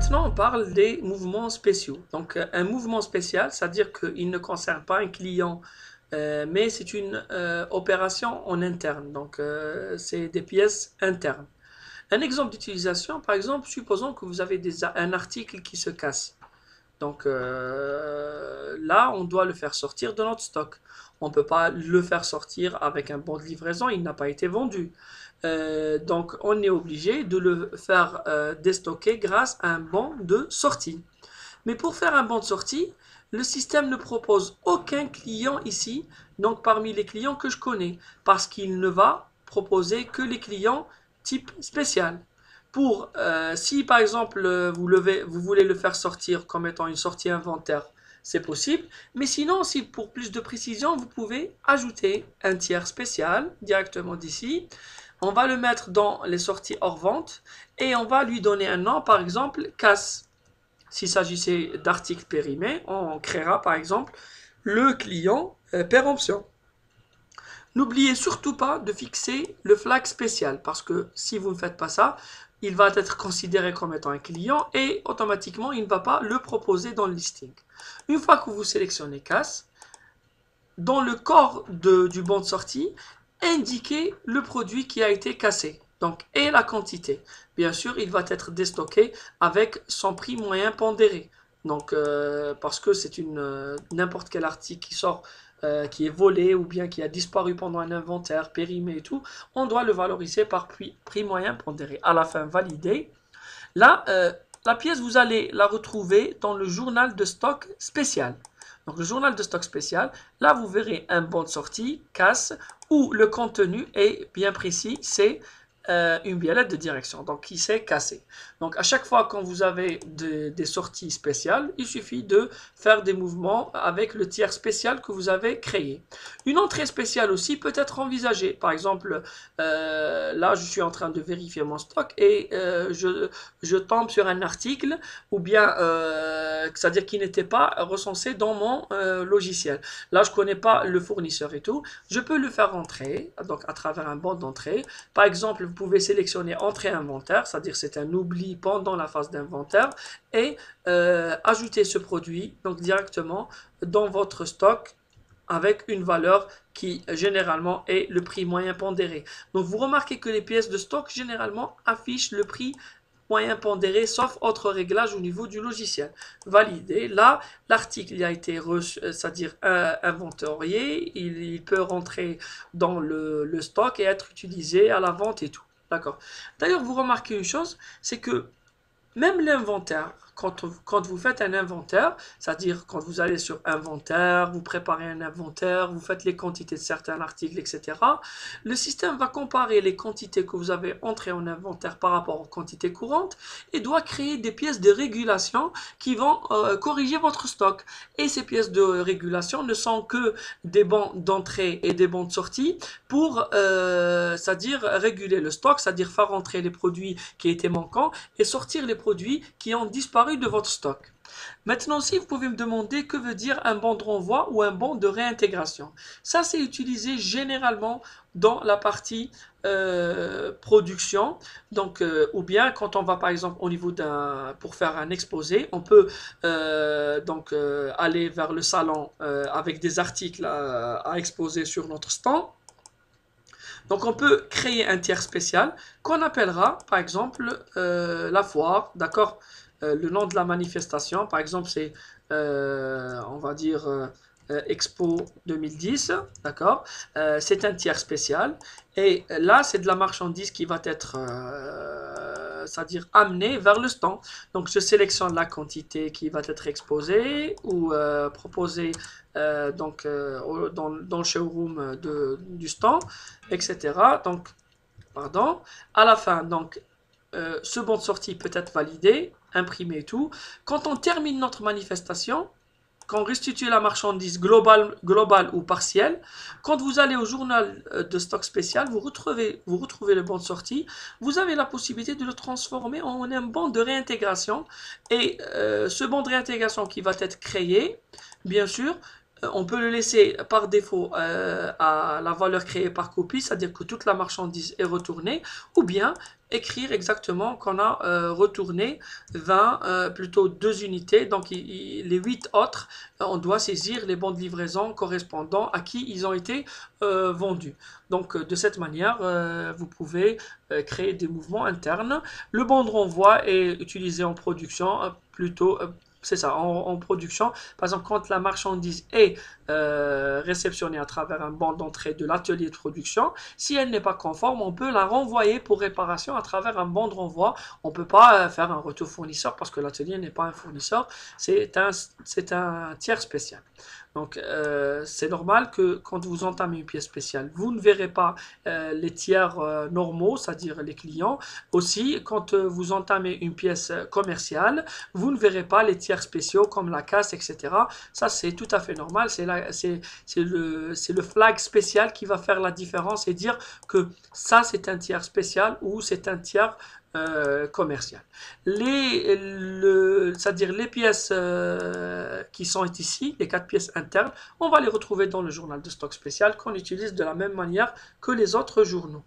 Maintenant, on parle des mouvements spéciaux. Donc, un mouvement spécial, c'est-à-dire qu'il ne concerne pas un client, mais c'est une opération en interne. Donc, c'est des pièces internes. Un exemple d'utilisation, par exemple, supposons que vous avez un article qui se casse. Donc là, on doit le faire sortir de notre stock. On ne peut pas le faire sortir avec un bon de livraison, il n'a pas été vendu. Donc on est obligé de le faire déstocker grâce à un bon de sortie. Mais pour faire un bon de sortie, le système ne propose aucun client ici, donc parmi les clients que je connais, parce qu'il ne va proposer que les clients type spécial. Si par exemple vous voulez le faire sortir comme étant une sortie inventaire, c'est possible. Mais sinon, si pour plus de précision, vous pouvez ajouter un tiers spécial directement d'ici. On va le mettre dans les sorties hors vente et on va lui donner un nom, par exemple, casse. S'il s'agissait d'articles périmés, on créera par exemple le client péremption. N'oubliez surtout pas de fixer le flag spécial parce que si vous ne faites pas ça, il va être considéré comme étant un client et automatiquement il ne va pas le proposer dans le listing. Une fois que vous sélectionnez casse, dans le corps du bon de sortie, indiquez le produit qui a été cassé. Donc, et la quantité. Bien sûr, il va être déstocké avec son prix moyen pondéré. Donc, parce que c'est n'importe quel article qui sort, qui est volé ou bien qui a disparu pendant un inventaire, périmé et tout, on doit le valoriser par prix moyen pondéré. À la fin, validé. Là, la pièce, vous allez la retrouver dans le journal de stock spécial. Donc, le journal de stock spécial, là, vous verrez un bon de sortie, casse, où le contenu est bien précis, c'est une biellette de direction, donc qui s'est cassée. Donc, à chaque fois quand vous avez des sorties spéciales, il suffit de faire des mouvements avec le tiers spécial que vous avez créé. Une entrée spéciale aussi peut être envisagée. Par exemple, là, je suis en train de vérifier mon stock et je tombe sur un article ou bien, c'est-à-dire qui n'était pas recensé dans mon logiciel. Là, je ne connais pas le fournisseur et tout. Je peux le faire entrer, donc à travers un banc d'entrée. Par exemple, vous pouvez sélectionner entrée inventaire, c'est-à-dire c'est un oubli pendant la phase d'inventaire, et ajouter ce produit donc directement dans votre stock avec une valeur qui généralement est le prix moyen pondéré. Donc vous remarquez que les pièces de stock généralement affichent le prix moyen pondéré sauf autre réglage au niveau du logiciel. Validé. Là, l'article a été c'est-à-dire inventorié, il peut rentrer dans le stock et être utilisé à la vente et tout. D'accord. D'ailleurs, vous remarquez une chose, c'est que même l'inventaire, quand vous faites un inventaire, c'est-à-dire quand vous allez sur inventaire, vous préparez un inventaire, vous faites les quantités de certains articles, etc., le système va comparer les quantités que vous avez entrées en inventaire par rapport aux quantités courantes et doit créer des pièces de régulation qui vont corriger votre stock. Et ces pièces de régulation ne sont que des bons d'entrée et des bons de sortie pour, c'est-à-dire réguler le stock, c'est-à-dire faire entrer les produits qui étaient manquants et sortir les produits qui ont disparu de votre stock. Maintenant aussi, vous pouvez me demander que veut dire un bon de renvoi ou un bon de réintégration. Ça, c'est utilisé généralement dans la partie production. Donc, ou bien quand on va par exemple au niveau pour faire un exposé, on peut aller vers le salon avec des articles à exposer sur notre stand. Donc on peut créer un tiers spécial qu'on appellera par exemple la foire, d'accord. Le nom de la manifestation, par exemple c'est on va dire Expo 2010, d'accord. C'est un tiers spécial et là c'est de la marchandise qui va être c'est-à-dire amenée vers le stand. Donc je sélectionne la quantité qui va être exposée ou proposée dans le showroom du stand, etc. Donc, pardon. À la fin, donc, ce bon de sortie peut être validé, imprimé et tout. Quand on termine notre manifestation, quand on restitue la marchandise globale ou partielle, quand vous allez au journal de stock spécial, vous retrouvez le bon de sortie, vous avez la possibilité de le transformer en un bon de réintégration. Et ce bon de réintégration qui va être créé, bien sûr, On peut le laisser par défaut à la valeur créée par copie, c'est-à-dire que toute la marchandise est retournée, ou bien écrire exactement qu'on a retourné 20, plutôt 2 unités, donc les 8 autres, on doit saisir les bons de livraison correspondant à qui ils ont été vendus. Donc de cette manière, vous pouvez créer des mouvements internes. Le bon de renvoi est utilisé en production plutôt. C'est ça, en production. Par exemple, quand la marchandise est réceptionnée à travers un banc d'entrée de l'atelier de production, si elle n'est pas conforme, on peut la renvoyer pour réparation à travers un banc de renvoi. On ne peut pas faire un retour fournisseur parce que l'atelier n'est pas un fournisseur, c'est un tiers spécial. Donc, c'est normal que quand vous entamez une pièce spéciale, vous ne verrez pas les tiers normaux, c'est-à-dire les clients. Aussi, quand vous entamez une pièce commerciale, vous ne verrez pas les tiers spéciaux comme la casse, etc. Ça, c'est tout à fait normal. C'est le flag spécial qui va faire la différence et dire que ça, c'est un tiers spécial ou c'est un tiers commercial. C'est-à-dire les pièces qui sont ici, les 4 pièces internes, on va les retrouver dans le journal de stock spécial qu'on utilise de la même manière que les autres journaux.